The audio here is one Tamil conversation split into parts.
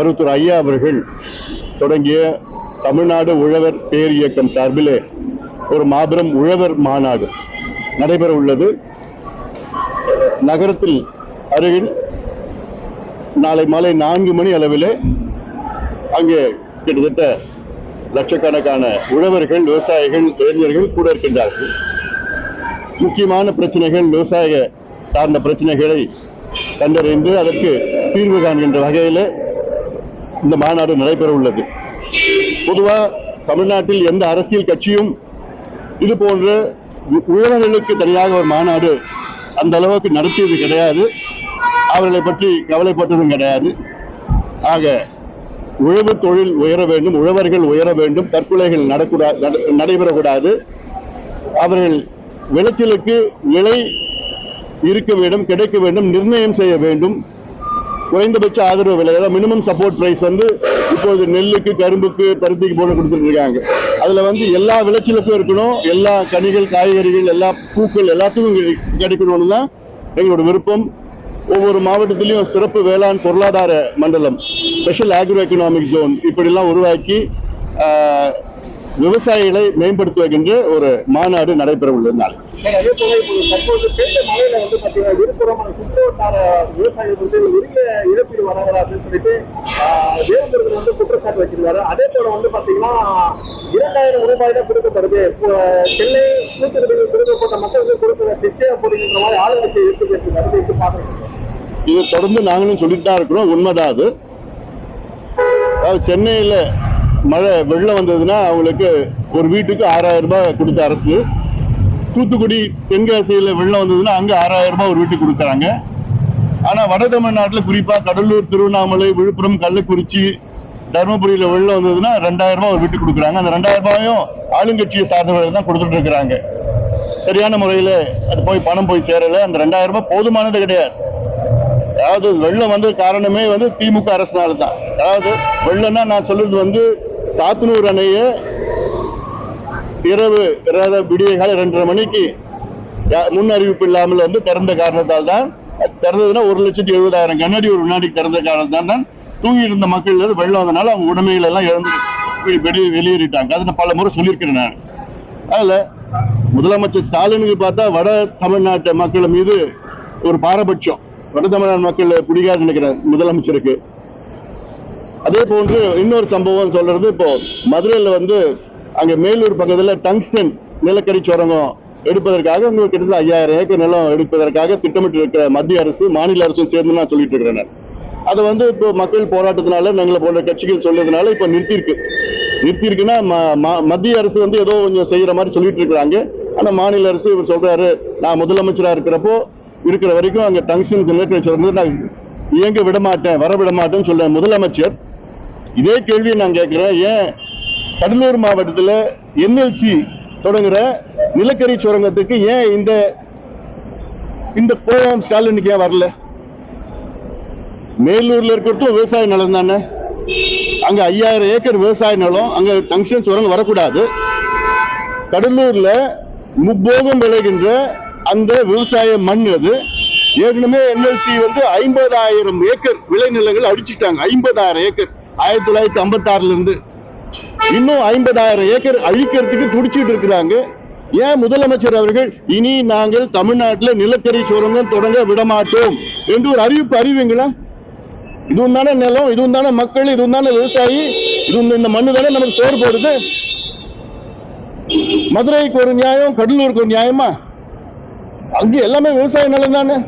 மருத்துவர் ஐயா அவர்கள் தொடங்கிய தமிழ்நாடு உழவர் பேர் இயக்கம் சார்பிலே ஒரு மாபெரும் உழவர் மாநாடு நடைபெற உள்ளது. நகரத்தில் அருகில் நாளை மாலை 4 மணி அளவிலே அங்கே கிட்டத்தட்ட லட்சக்கணக்கான உழவர்கள், விவசாயிகள், இளைஞர்கள் கூட இருக்கின்றார்கள். முக்கியமான பிரச்சனைகள், விவசாய சார்ந்த பிரச்சனைகளை கண்டறிந்து அதற்கு தீர்வு காண்கின்ற வகையில் இந்த மாநாடு நடைபெற உள்ளது. பொதுவாக தமிழ்நாட்டில் எந்த அரசியல் கட்சியும் இது போன்ற உழவர்களுக்கு தனியாக ஒரு மாநாடு அந்த அளவுக்கு நடத்தியது கிடையாது. அவர்களை பற்றி கவலைப்பட்டதும் கிடையாது. ஆக உழவு தொழில் உயர வேண்டும், உழவர்கள் உயர வேண்டும், தற்கொலைகள் நடைபெறக்கூடாது. அவர்கள் விளைச்சலுக்கு விலை இருக்க வேண்டும், கிடைக்க வேண்டும், நிர்ணயம் செய்ய வேண்டும். குறைந்தபட்ச ஆதரவு விலை, அதாவது மினிமம் சப்போர்ட் பிரைஸ் இப்போது நெல்லுக்கு, கரும்புக்கு, பருத்திக்கு போல கொடுத்துட்டு இருக்காங்க. அதுல எல்லா விளைச்சலுக்கும் இருக்கணும், எல்லா கனிகள், காய்கறிகள், எல்லா பூக்கள் எல்லாத்துக்கும் கிடைக்கணும்னு தான் எங்களோட விருப்பம். ஒவ்வொரு மாவட்டத்திலையும் சிறப்பு வேளாண் பொருளாதார மண்டலம், ஸ்பெஷல் ஆக்ரோ எக்கனாமிக் ஜோன் இப்படிலாம் உருவாக்கி விவசாயிகளை மேம்படுத்துகின்ற ஒரு மாநாடு நடைபெற உள்ளது. அதே போல தற்போது பெய்த மழையில பாத்தீங்கன்னா விழுப்புரம் சுற்றுவட்டார விவசாயிகள் உரிய இழப்பீடு வழங்கலாம் அப்படின்னு சொல்லிட்டு தேவந்தர்கள் குற்றச்சாட்டு வச்சிருக்காரு. அதே போல பாத்தீங்கன்னா 2000 ரூபாய் தான் கொடுக்கப்படுது. சென்னை தூத்துக்குடியில் கொடுக்கப்பட்ட மக்களுக்கு கொடுக்கிற நிச்சய போடுகின்ற மாதிரி ஆளுநருக்கு எடுத்து பேசுறாரு. இது பாக்குறீங்க? இது தொடர்ந்து நாங்களும் சொல்லிட்டு தான் இருக்கிறோம். உண்மைதான் அது. அதாவது சென்னையில மழை வெள்ளம் வந்ததுன்னா அவங்களுக்கு ஒரு வீட்டுக்கு 6000 ரூபாய் கொடுத்த அரசு, தூத்துக்குடி தென்காசியில வெள்ளம் வந்ததுன்னா அங்க 6000 ரூபாய் ஒரு வீட்டுக்கு கொடுக்குறாங்க. ஆனா வட தமிழ்நாட்டில் குறிப்பா கடலூர், திருவண்ணாமலை, விழுப்புரம், கள்ளக்குறிச்சி, தர்மபுரியில வெள்ளம் வந்ததுன்னா 2000 ரூபாய் ஒரு வீட்டுக்கு கொடுக்குறாங்க. அந்த 2000 ரூபாயும் ஆளுங்கட்சியை சார்ந்தவர்கள் தான் கொடுத்துட்டு இருக்கிறாங்க. சரியான முறையில அது பணம் போய் சேரல. அந்த 2000 ரூபாய் போதுமானது கிடையாது. அதாவது வெள்ளம் வந்தது காரணமே திமுக அரசினால தான். அதாவது வெள்ளம்னா நான் சொல்றது சாத்தனூர் அணையை இரவு விடிய காலை 2:30 மணிக்கு முன் அறிவிப்பு இல்லாமல் திறந்த காரணத்தால் தான், திறந்ததுன்னா 1,70,000 கனஅடி ஒரு வினாடிக்கு திறந்த காரணத்தால் தான் தூங்கி இருந்த மக்கள் வெள்ளம் வந்தனால அவங்க உடைமைகள் எல்லாம் இழந்து வெளியேறிட்டாங்க. அதை பல முறை சொல்லியிருக்கிறேன் நான். அதில் முதலமைச்சர் ஸ்டாலினுக்கு பார்த்தா வட தமிழ்நாட்டு மக்கள் மீது ஒரு பாரபட்சம், வட தமிழ்நாடு மக்கள் பிடிக்காது நினைக்கிறேன் முதலமைச்சருக்கு. அதே போன்று இன்னொரு சம்பவம் சொல்றது, இப்போ மதுரையில் அங்க மேலூர் பக்கத்துல டங்ஸ்டன் நிலக்கரி சுரங்கம் எடுப்பதற்காக கிட்டத்தட்ட 5000 ஏக்கர் நிலம் எடுப்பதற்காக திட்டமிட்டு இருக்கிற மத்திய அரசு, மாநில அரசும் சேர்ந்து நான் சொல்லிட்டு இருக்கிறேன். அதை இப்போ மக்கள் போராட்டத்தினால எங்களை போன்ற கட்சிகள் சொல்றதுனால இப்ப நிறுத்திருக்குன்னா மத்திய அரசு ஏதோ கொஞ்சம் செய்யற மாதிரி சொல்லிட்டு இருக்கிறாங்க. ஆனா மாநில அரசு இவர் சொல்றாரு, நான் முதலமைச்சரா இருக்கிற வரைக்கும் அங்க டங்ஸ்டன் நிலக்கரி சுரங்கத்தை நான் இயங்க விட மாட்டேன், வர விட மாட்டேன்னு சொல்ற முதலமைச்சர். இதே கேள்வியை நான் கேட்கிறேன், ஏன் கடலூர் மாவட்டத்தில் என்எல்சி தொடங்குற நிலக்கரி சுரங்கத்துக்கு ஏன் இந்த கோபம் ஸ்டாலினுக்கு ஏன் வரல? மேலூர்ல இருக்கிறதும் விவசாய நிலம் தானே, அங்க 5000 ஏக்கர் விவசாய நிலம், அங்க டங்ஸ்டன் சுரங்கம் வரக்கூடாது. கடலூர்ல முப்போகம் விளைகின்ற அந்த விவசாய மண் அது. ஏற்கனவே என்எல்சி 50,000 ஏக்கர் விளைநிலங்கள் அடிச்சுட்டாங்க. 50,000 ஏக்கர் 1956 இருந்து இன்னும் 50,000 ஏக்கர் அழிக்கிறதுக்கு துடிச்சிட்டு இருக்கிறாங்க. ஏன் முதலமைச்சர் அவர்கள் இனி நாங்கள் தமிழ்நாட்டில் நிலக்கரி சுரங்கம் தொடங்க விடமாட்டோம் என்று ஒரு அறிவிங்களா? இதுவும் தானே நிலம், இதுவும் தானே மக்கள், இதுவும் தானே விவசாயி, இது இந்த மண்ணு தானே நமக்கு சோறு போடுது. மதுரைக்கு ஒரு நியாயம், கடலூருக்கு ஒரு நியாயமா? அங்கே எல்லாமே விவசாய நிலம் தானே.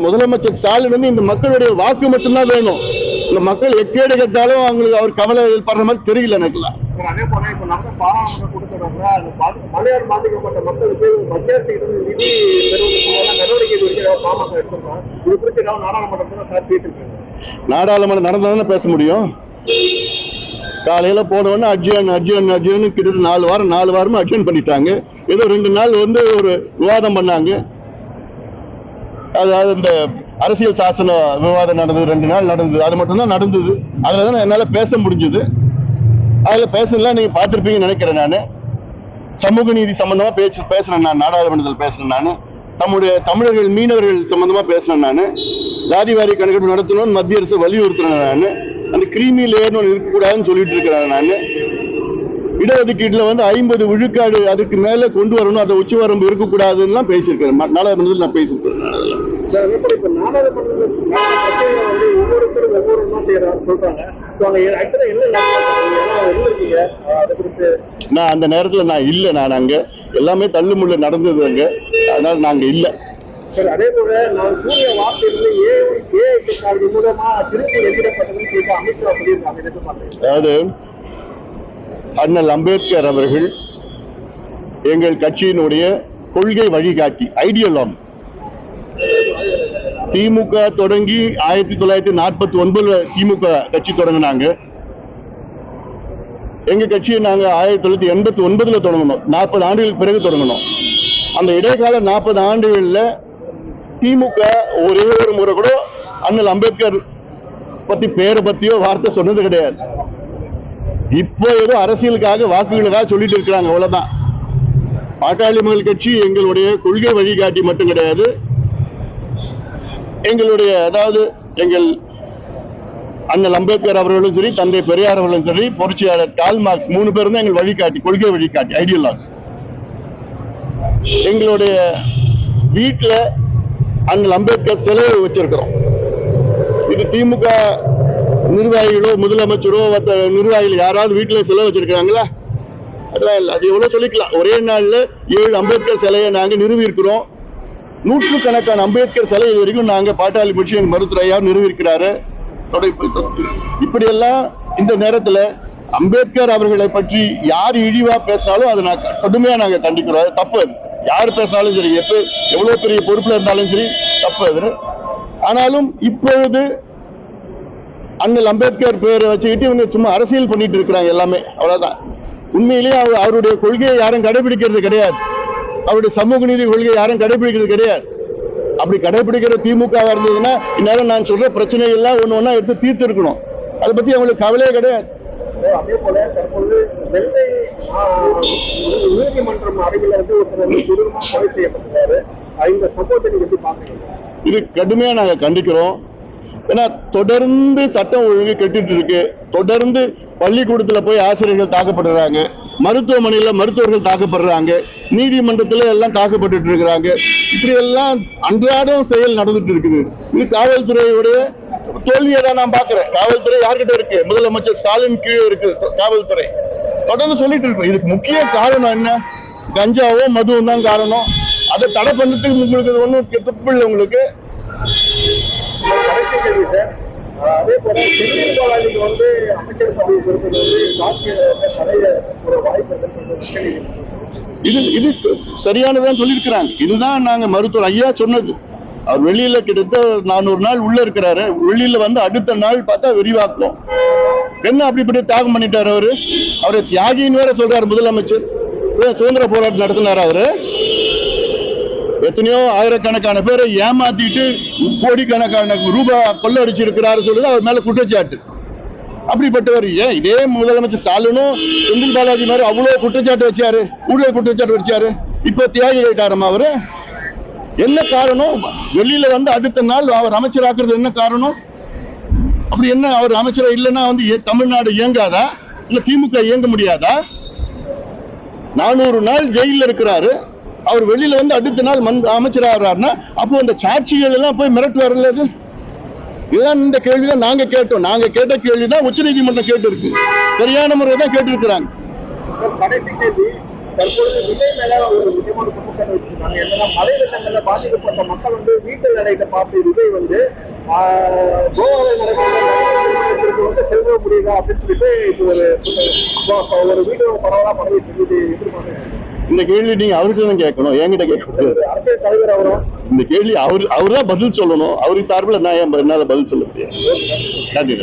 முதலமைச்சர் ஸ்டாலின் இந்த மக்களுடைய வாக்கு மட்டும்தான் வேணும். இந்த மக்கள் எக்கேடு கேட்டாலும் அவங்களுக்கு அவர் கவலை படுற மாதிரி தெரியல எனக்குலாம். அதே போல இப்ப நம்ம பாராளுமன்றம் கொடுத்துறாங்க, மலையாள பாதிக்கப்பட்ட மக்களுக்கு மத்திய அரசு நிதி நடவடிக்கை பாமக எடுத்துருக்கோம். இது குறித்து நாடாளுமன்றத்தில் பேசியிருக்காங்க. நாடாளுமன்றம் நடந்ததுன்னு பேச முடியும். காலையில போனவொன்னு அட்ஜன் கிட்டத்தட்ட 4 வாரமா அட்ஜன் பண்ணிட்டாங்க. ஏதோ 2 நாள் ஒரு விவாதம் பண்ணாங்க. அதாவது இந்த அரசியல் சாசன விவாதம் நடந்தது, 2 நாள் நடந்தது. அது மட்டும்தான் நடந்தது. அதுலதான் என்னால பேச முடிஞ்சது. அதுல பேசலாம் நீங்க பார்த்திருப்பீங்கன்னு நினைக்கிறேன். நான் சமூக நீதி சம்பந்தமா பேசுறேன். நான் நாடாளுமன்றத்தில் பேசுறேன். நான் தமிழர்கள் மீனவர்கள் சம்பந்தமா பேசுறேன். நான் ஜாதி வாரி கணக்கெடுப்பு நடத்தணும்னு மத்திய அரசு வலியுறுத்துறேன். நான் அந்த கிரீமி லேயர்னு ஒன்று இருக்கக்கூடாதுன்னு சொல்லிட்டு இருக்கிறேன். நான் இடஒதுக்கீட்டுல 50 விழுக்காடு அதுக்கு மேல கொண்டு வரணும், அதை உச்சவரம்பு இருக்கக்கூடாதுன்னு பேசியிருக்கிறேன். நாடாளுமன்றத்தில் நான் பேசியிருக்கிறேன். ஒவ்வொருத்தரும் ஒவ்வொரு சொல்றாங்க. நான் அந்த நேரத்துல நான் இல்ல, நான் அங்க எல்லாமே தள்ளுமுள்ள நடந்தது அங்க, அதனால நாங்க இல்ல. சரி, அதே போல நான் சூரிய வார்த்தையிலிருந்து ஏஐ மூலமா திருப்பி வெளியிடப்பட்டதுன்னு சொல்லிட்டு அமித்ஷா சொல்லியிருக்காங்க. அதாவது அண்ணல் அம்பேத்கர் அவர்கள் எங்கள் கட்சியினுடைய கொள்கை வழிகாட்டி, ஐடியலாம். திமுக தொடங்கி 1949 திமுக கட்சி தொடங்கினாங்க. எங்க கட்சியை நாங்க 1989 தொடங்கணும், 40 ஆண்டுகளுக்கு பிறகு தொடங்கணும். அந்த இடைக்கால 40 ஆண்டுகள்ல திமுக ஒரே ஒரு முறை கூட அண்ணல் அம்பேத்கர் பத்தி பேரை பத்தியோ வார்த்தை சொன்னது கிடையாது. இப்போ ஏதோ அரசியலுக்காக வாக்குகளுக்காக சொல்லிட்டு இருக்கிறாங்க, அவ்வளவுதான். பாட்டாளி மக்கள் கட்சி எங்களுடைய கொள்கை வழிகாட்டி மட்டும் கிடையாது, எங்களுடைய அதாவது எங்கள் அண்ணல் அம்பேத்கர் அவர்களும் சரி, தந்தை பெரியார் அவர்களும் சரி, புரட்சியாளர் கார்ல் மார்க்ஸ் 3 பேரும் தான் எங்கள் வழிகாட்டி, கொள்கை வழிகாட்டி, ஐடியலாக்ஸ். எங்களுடைய வீட்டுல அண்ணல் அம்பேத்கர் சிலை வச்சிருக்கிறோம். இது திமுக நிர்வாகிகளோ முதலமைச்சரோ மற்ற நிர்வாகிகள் யாராவது வீட்டுல சிலை வச்சிருக்காங்களா? அதெல்லாம் இல்லை. அது எவ்வளவு சொல்லிக்கலாம். ஒரே நாள்ல 7 அம்பேத்கர் சிலையை நாங்க நிறுவி இருக்கிறோம். 100கணக்கான அம்பேத்கர் சிலை இது வரைக்கும் நாங்க பாட்டாளி கட்சி மருத்துவர் ஐயா நிறுவி இருக்கிறாரு. இப்படி எல்லாம் இந்த நேரத்துல அம்பேத்கர் அவர்களை பற்றி யார் இழிவா பேசினாலும் அதை நான் கடுமையா நாங்க கண்டிக்கிறோம். அது தப்பு. யார் பேசினாலும் சரி, எவ்வளவு பெரிய பொறுப்புல இருந்தாலும் சரி, தப்பு அது. ஆனாலும் இப்பொழுது அண்ணல் அம்பேத்கர் பேரை வச்சுக்கிட்டு இவங்க சும்மா அரசியல் பண்ணிட்டு இருக்கிறாங்க எல்லாமே, அவ்வளவுதான். உண்மையிலேயே அவருடைய கொள்கையை யாரும் கடைபிடிக்கிறது கிடையாது. அவருடைய சமூக நீதி கொள்கையை யாரும் கடைபிடிக்கிறது கிடையாது. அப்படி கடைபிடிக்கிற திமுக இருந்ததுன்னா இந்நேரம் நான் சொல்ற பிரச்சனை எல்லாம் ஒண்ணு எடுத்து தீர்த்து இருக்கணும். அதை பத்தி அவங்களுக்கு கவலையே கிடையாது. அதே போல தற்போது வெள்ளை நீதிமன்றம் அருகில் ஒருத்தர் கொடூரமா கொலை செய்யப்பட்டிருக்காரு. இந்த சம்பவத்தை நீங்க எப்படி பாக்குறீங்க? இது கடுமையா நாங்க கண்டிக்கிறோம். ஏன்னா தொடர்ந்து சட்டம் ஒழுங்கு கெட்டுட்டு இருக்கு. தொடர்ந்து பள்ளிக்கூடத்துல போய் ஆசிரியர்கள் தாக்கப்படுறாங்க, மருத்துவமனையில மருத்துவர்கள் தாக்கப்படுறாங்க, நீதிமன்றத்துல எல்லாம் தாக்கப்பட்டு இருக்கிறாங்க. இப்படி எல்லாம் அன்றாடம் செயல் நடந்துட்டு இருக்குது. இது காவல்துறையுடைய தோல்வியை தான் நான் பாக்குறேன். காவல்துறை யார்கிட்ட இருக்கு? முதலமைச்சர் ஸ்டாலின் கீழே இருக்கு காவல்துறை. தொடர்ந்து சொல்லிட்டு இருக்கோம். இதுக்கு முக்கிய காரணம் என்ன? கஞ்சாவோ மதுவும் தான் காரணம். அதை தடை பண்ணதுக்கு உங்களுக்கு ஒன்றும் துப்பு இல்லை உங்களுக்கு. அதே போல செந்தில் பாலாஜிக்கு அமைச்சர் சபையை பொறுத்தது ஒரு வாய்ப்பு இது சரியானதான் சொல்லியிருக்கிறாங்க. இதுதான் நாங்க மருத்துவர் ஐயா சொன்னது. அவர் வெளியில கிட்டத்தட்ட 400 நாள் உள்ள இருக்கிறாரு. வெளியில அடுத்த நாள் பார்த்தா விரிவாக்கம். என்ன அப்படிப்பட்ட தியாகம் பண்ணிட்டாரு அவரு? அவரை தியாகின்னு வேற சொல்றாரு முதலமைச்சர். சுதந்திர போராட்டம் நடத்தினார் அவரு. எத்தனையோ ஆயிரக்கணக்கான பேரை ஏமாத்திட்டு கோடிக்கணக்கான ரூபாய் கொள்ளடிச்சு இருக்கிறாரு சொல்றது அவர் மேல குற்றச்சாட்டு. அப்படிப்பட்டவர் ஏன் இதே முதலமைச்சர் ஸ்டாலினும் செந்தில் பாலாஜி மாதிரி அவ்வளவு குற்றச்சாட்டு வச்சாரு, ஊழல் குற்றச்சாட்டு வச்சாரு. இப்ப தியாகி ஆயிட்டாரமா அவரு? என்ன காரணம்? வெளியில அடுத்த நாள் அவர் அமைச்சராக்குறது என்ன காரணம்? அப்படி என்ன அவர் அமைச்சரா இல்லைன்னா தமிழ்நாடு இயங்காதா? இல்ல திமுக இயங்க முடியாதா? 400 நாள் ஜெயில இருக்கிறாரு. அவர் வெளியில அடுத்த நாள் அமைச்சராகிறாருன்னா அப்போ அந்த சாட்சிகள் எல்லாம் போய் மிரட்டு வரல. இதுதான் இந்த கேள்விதான் நாங்க கேட்டோம். நாங்க கேட்ட கேள்விதான் உச்ச நீதிமன்றம் கேட்டு இருக்கு. சரியான முறையை தான் கேட்டு இருக்கிறாங்க. தற்பொழுது விஜய் மேல ஒரு முக்கியமான குற்றச்சாட்டு வச்சிருக்காங்க. என்னன்னா மழை வெள்ளங்கள்ல பாதிக்கப்பட்ட மக்கள் வீட்டு நடையில பார்த்து விஜய் கோவாவில் நடக்கிற செல்வ முடியுதா அப்படின்னு சொல்லிட்டு இப்போ ஒரு வீடியோ பரவலா பரவிட்டு இருக்குது. இந்த கேள்வி நீங்க அவருக்கு தான் கேட்கணும், என்கிட்ட கேட்கக்கூடாது. அரசியல் தலைவர் அவரும் இந்த கேள்வி அவர் தான் பதில் சொல்லணும். அவருக்கு சார்பில் நான் என்னால பதில் சொல்ல முடியாது. நன்றி.